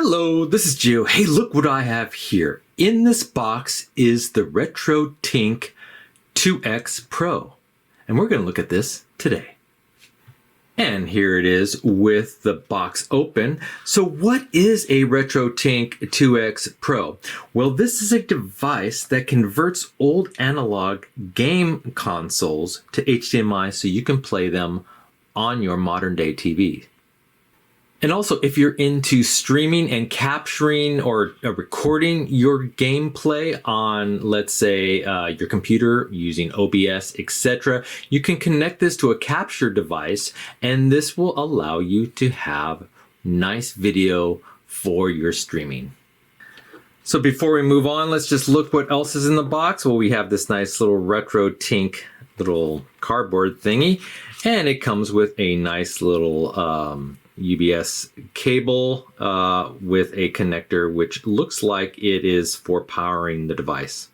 Hello, this is Gio. Hey, look what I have here. In this box is the RetroTINK-2X Pro. And we're going to look at this today. And here it is with the box open. So what is a RetroTINK-2X Pro? Well, this is a device that converts old analog game consoles to HDMI so you can play them on your modern day TV. And also, if you're into streaming and capturing or recording your gameplay on, let's say, your computer using OBS, etc., you can connect this to a capture device, and this will allow you to have nice video for your streaming. So before we move on, let's just look what else is in the box. Well, we have this nice little RetroTINK little cardboard thingy, and it comes with a nice little UBS cable with a connector which looks like it is for powering the device.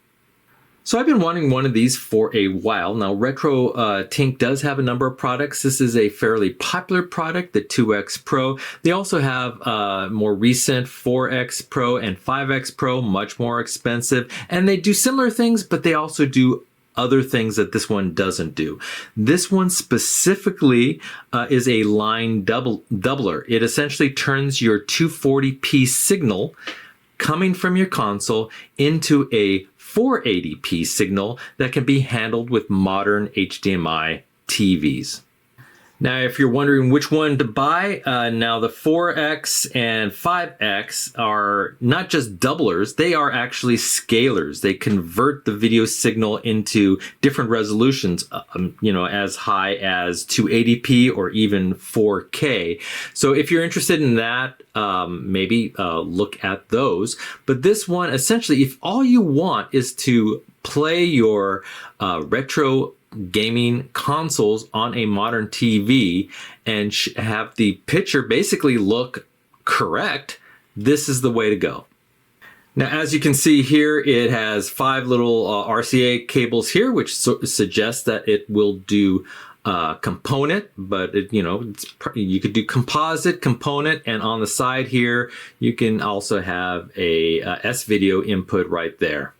So I've been wanting one of these for a while. Now RetroTINK does have a number of products. This is a fairly popular product, the 2X Pro. They also have more recent 4X Pro and 5X Pro, much more expensive. And they do similar things, but they also do other things that this one doesn't do. This one specifically is a line doubler. It essentially turns your 240p signal coming from your console into a 480p signal that can be handled with modern HDMI TVs. Now, if you're wondering which one to buy, now the 4X and 5X are not just doublers, they are actually scalers. They convert the video signal into different resolutions, as high as 280p or even 4K. So if you're interested in that, maybe look at those. But this one, essentially, if all you want is to play your retro gaming consoles on a modern TV and have the picture basically look correct, this is the way to go. Now, as you can see here, it has 5 little RCA cables here, which suggests that it will do component, but you could do composite, component, and on the side here, you can also have a S-video input right there.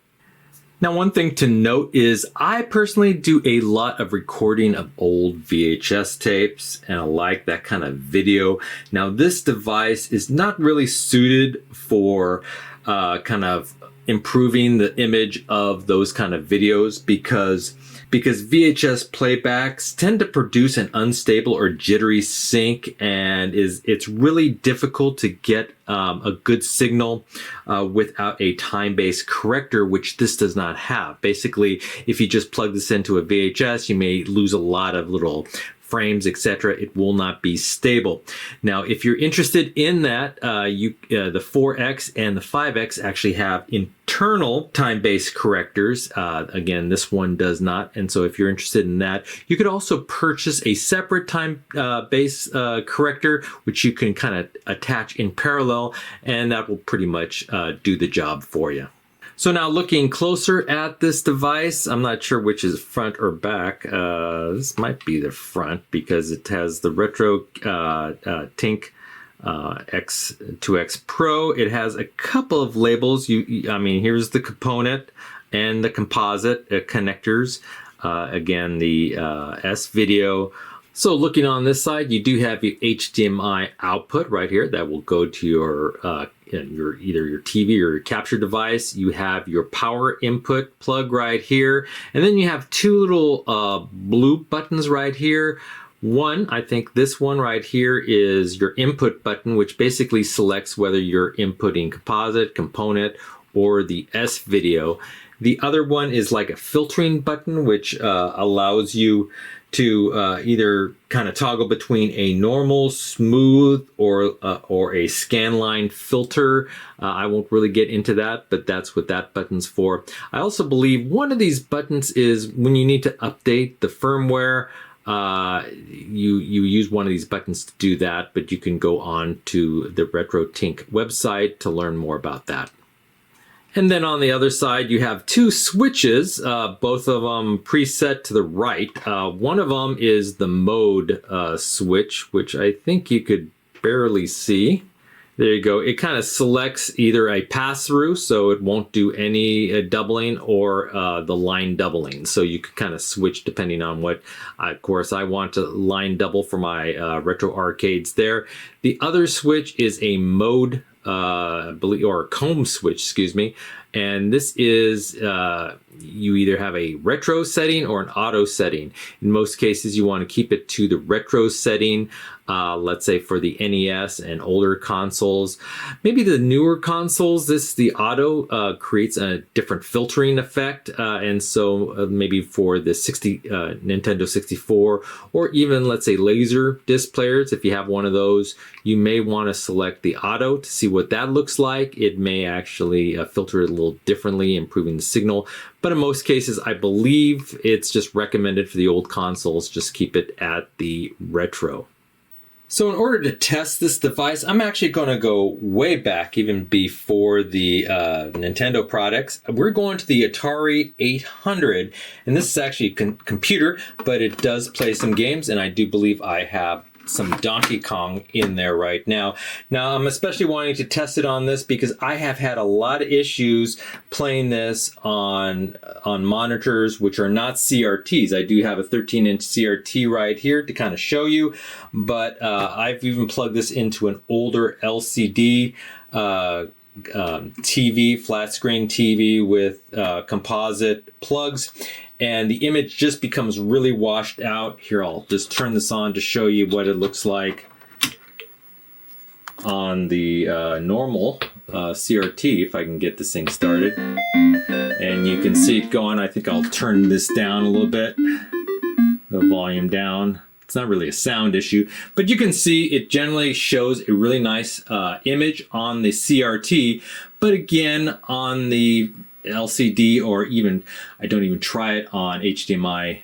Now, one thing to note is I personally do a lot of recording of old VHS tapes, and I like that kind of video. Now, this device is not really suited for kind of improving the image of those kind of videos because VHS playbacks tend to produce an unstable or jittery sync, and it's really difficult to get a good signal without a time-based corrector, which this does not have. Basically, if you just plug this into a VHS, you may lose a lot of little frames, etc. It will not be stable. Now, if you're interested in that, the 4X and the 5X actually have internal time-based correctors. Again, this one does not. And so if you're interested in that, you could also purchase a separate time-based corrector, which you can kind of attach in parallel, and that will pretty much do the job for you. So now looking closer at this device, I'm not sure which is front or back. This might be the front because it has the RetroTINK-2X Pro. It has a couple of labels. Here's the component and the composite connectors. Again, the S-video. So looking on this side, you do have your HDMI output right here that will go to your either your TV or your capture device. You have your power input plug right here, and then you have 2 little blue buttons right here. One, I think this one right here is your input button, which basically selects whether you're inputting composite, component, or the S video. The other one is like a filtering button, which allows you to either kind of toggle between a normal, smooth, or a scanline filter. I won't really get into that, but that's what that button's for. I also believe one of these buttons is when you need to update the firmware. You use one of these buttons to do that, but you can go on to the RetroTINK website to learn more about that. And then on the other side, you have 2 switches, both of them preset to the right. One of them is the mode switch, which I think you could barely see. There you go. It kind of selects either a pass-through, so it won't do any doubling, or the line doubling. So you can kind of switch depending on what. Of course, I want to line double for my retro arcades there. The other switch is a mode, or a comb switch, excuse me. And this is, you either have a retro setting or an auto setting. In most cases, you want to keep it to the retro setting. Let's say for the NES and older consoles. Maybe the newer consoles, the auto creates a different filtering effect. And so maybe for the Nintendo 64, or even let's say laser disc players, if you have one of those, you may want to select the auto to see what that looks like. It may actually filter it a little differently, improving the signal. But in most cases, I believe it's just recommended for the old consoles, just keep it at the retro. So in order to test this device, I'm actually going to go way back, even before the Nintendo products. We're going to the Atari 800, and this is actually a computer, but it does play some games, and I do believe I have some Donkey Kong in there right now. Now, I'm especially wanting to test it on this because I have had a lot of issues playing this on monitors which are not CRTs. I do have a 13-inch CRT right here to kind of show you, but I've even plugged this into an older LCD TV, flat screen TV with composite plugs. And the image just becomes really washed out. Here, I'll just turn this on to show you what it looks like on the normal CRT, if I can get this thing started. And you can see it going. I think I'll turn this down a little bit, the volume down. It's not really a sound issue, but you can see it generally shows a really nice image on the CRT. But again, on the LCD, or even, I don't even try it on HDMI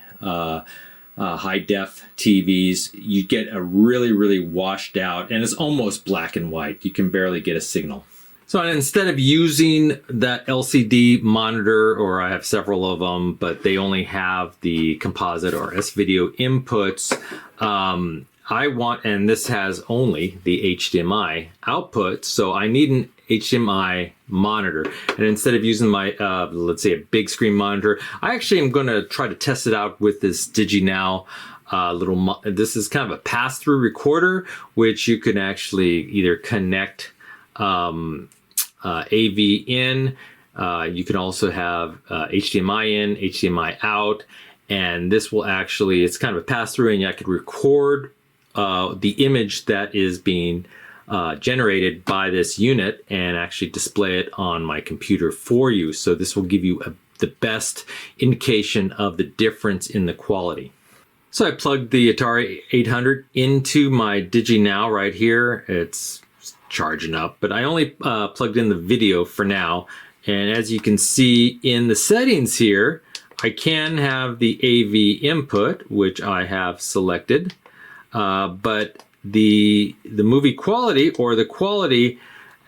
high def TVs, you get a really washed out, and it's almost black and white. You can barely get a signal. So instead of using that LCD monitor, or I have several of them, but they only have the composite or S-video inputs, I want, and this has only the HDMI output, so I need an HDMI monitor. And instead of using my, let's say a big screen monitor, I actually am going to try to test it out with this DigiNow this is kind of a pass-through recorder, which you can actually either connect AV in, you can also have HDMI in, HDMI out, and this will actually, it's kind of a pass-through, and I could record the image that is being generated by this unit and actually display it on my computer for you. So this will give you the best indication of the difference in the quality. So I plugged the Atari 800 into my DigiNow right here. It's charging up, but I only plugged in the video for now. And as you can see in the settings here, I can have the AV input, which I have selected, but the movie quality, or the quality,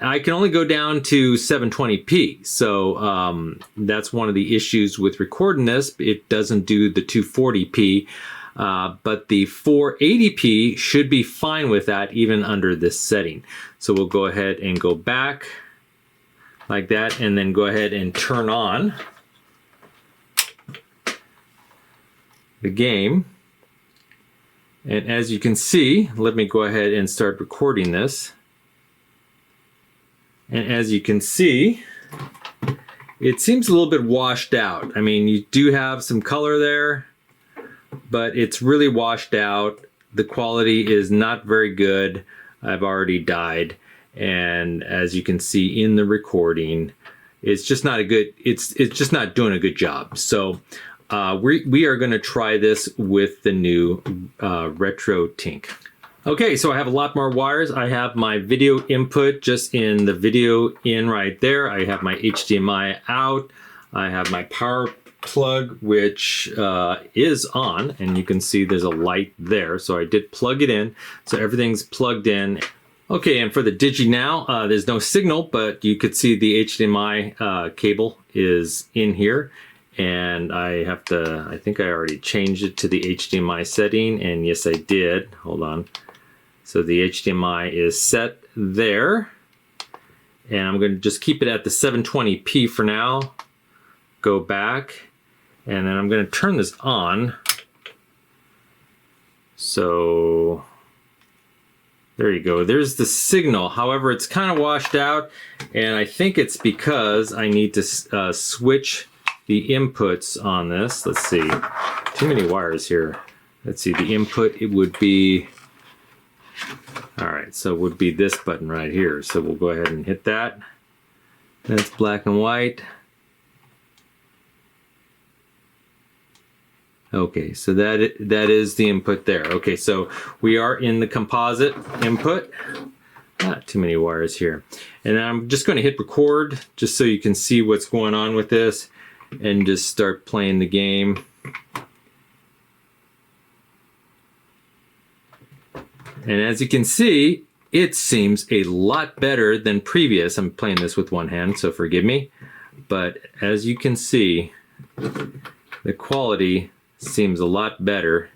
I can only go down to 720p. So that's one of the issues with recording this. It doesn't do the 240p, but the 480p should be fine with that, even under this setting. So we'll go ahead and go back like that, and then go ahead and turn on the game. And as you can see, let me go ahead and start recording this. And as you can see, it seems a little bit washed out. I mean, you do have some color there, but it's really washed out. The quality is not very good. I've already died. And as you can see in the recording, it's just not a good, it's just not doing a good job. So we are going to try this with the new RetroTINK. Okay, so I have a lot more wires. I have my video input just in the video in right there. I have my HDMI out. I have my power plug, which is on, and you can see there's a light there. So I did plug it in. So everything's plugged in. Okay, and for the DigiNow, there's no signal, but you could see the HDMI cable is in here. And I have to, I think I already changed it to the HDMI setting, and yes I did. Hold on. So the HDMI is set there. And I'm going to just keep it at the 720p for now. Go back, and then I'm going to turn this on. So there you go. There's the signal. However, it's kind of washed out, and I think it's because I need to switch the inputs on this. Let's see. Too many wires here. Let's see. The input, it would be... All right, so it would be this button right here. So we'll go ahead and hit that. That's black and white. Okay, so that is the input there. Okay, so we are in the composite input. Not too many wires here. And I'm just going to hit record just so you can see what's going on with this and just start playing the game. And as you can see, it seems a lot better than previous. I'm playing this with one hand, so forgive me. But as you can see, the quality seems a lot better.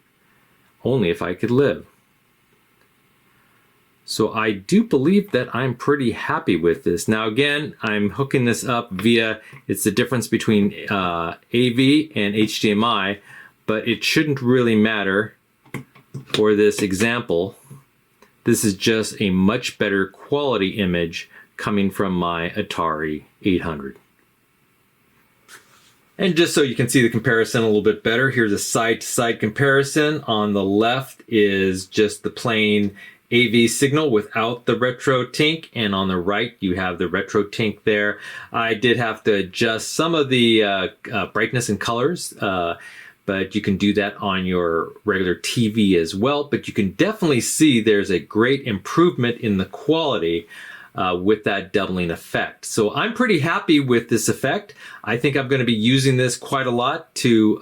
Only if I could live. So I do believe that I'm pretty happy with this. Now again, I'm hooking this up via, it's the difference between AV and HDMI, but it shouldn't really matter for this example. This is just a much better quality image coming from my Atari 800. And just so you can see the comparison a little bit better, here's a side-to-side comparison. On the left is just the plain AV signal without the RetroTINK, and on the right you have the RetroTINK there. I did have to adjust some of the brightness and colors, but you can do that on your regular TV as well. But you can definitely see there's a great improvement in the quality with that doubling effect. So I'm pretty happy with this effect. I think I'm going to be using this quite a lot to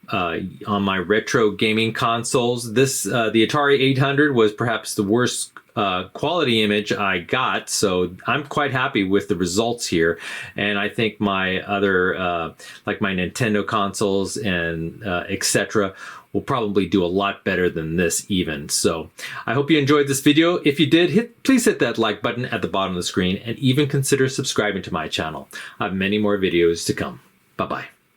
on my retro gaming consoles. This the Atari 800 was perhaps the worst quality image I got, so I'm quite happy with the results here. And I think my other like my Nintendo consoles and etc. will probably do a lot better than this even. So I hope you enjoyed this video. If you did, please hit that like button at the bottom of the screen and even consider subscribing to my channel. I have many more videos to come. Bye-bye.